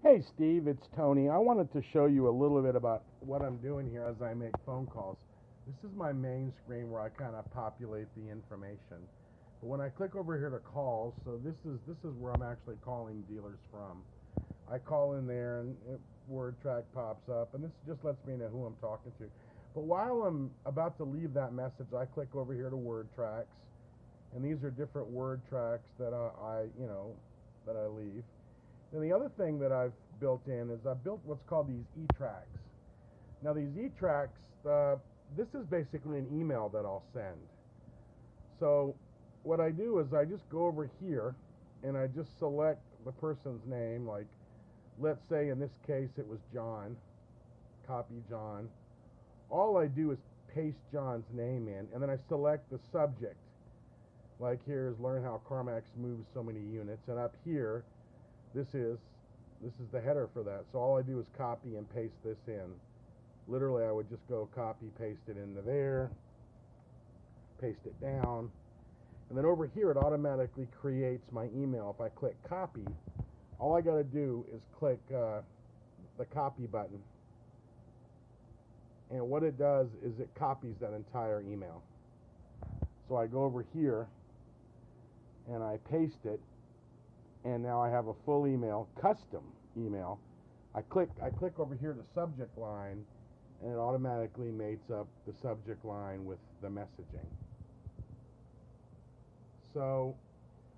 Hey Steve, it's Tony. I wanted to show you a little bit about what I'm doing here as I make phone calls. This is my main screen where I kind of populate the information. But when I click over here to calls, so this is where I'm actually calling dealers from. I call in there and word track pops up, and this just lets me know who I'm talking to. But while I'm about to leave that message, I click over here to word tracks, and these are different word tracks that that I leave. And the other thing that I've built in is I've built what's called these e-tracks. Now these e-tracks, this is basically an email that I'll send. So what I do is I just go over here and I just select the person's name, like let's say in this case it was John, copy John. All I do is paste John's name in, and then I select the subject. Like here is learn how CarMax moves so many units, and up here this is this is the header for that. So all I do is copy and paste this in. Literally I would just go copy paste it into there, paste it down, and then over here it automatically creates my email. If I click copy, all I got to do is click the copy button, and what it does is it copies that entire email. So I go over here and I paste it, and now I have a full email, custom email. I click over here to subject line, and it automatically mates up the subject line with the messaging. So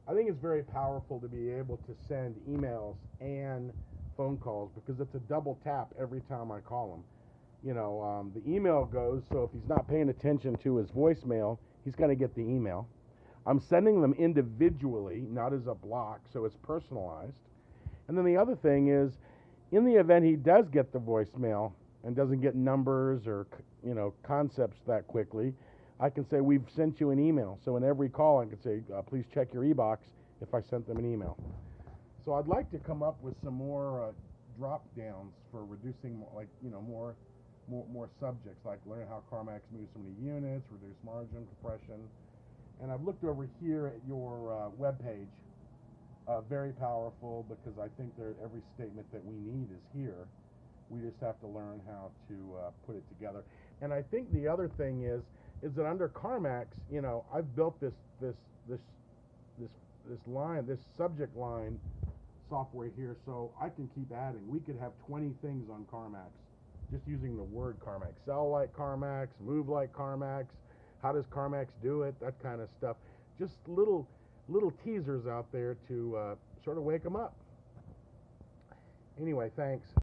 I think it's very powerful to be able to send emails and phone calls, because it's a double tap every time I call him. The email goes, so if he's not paying attention to his voicemail, he's going to get the email. I'm sending them individually, not as a block, so it's personalized. And then the other thing is, in the event he does get the voicemail and doesn't get numbers or concepts that quickly, I can say we've sent you an email. So in every call, I can say please check your e-box if I sent them an email. So I'd like to come up with some more drop downs for reducing, more subjects, like learn how CarMax moves so many units, reduce margin compression. And I've looked over here at your web page. Very powerful, because I think every statement that we need is here. We just have to learn how to put it together. And I think the other thing is that under CarMax, I've built this line, this subject line software here, so I can keep adding. We could have 20 things on CarMax just using the word CarMax. Sell like CarMax, move like CarMax, how does CarMax do it, that kind of stuff. Just little teasers out there to sort of wake them up. Anyway, thanks.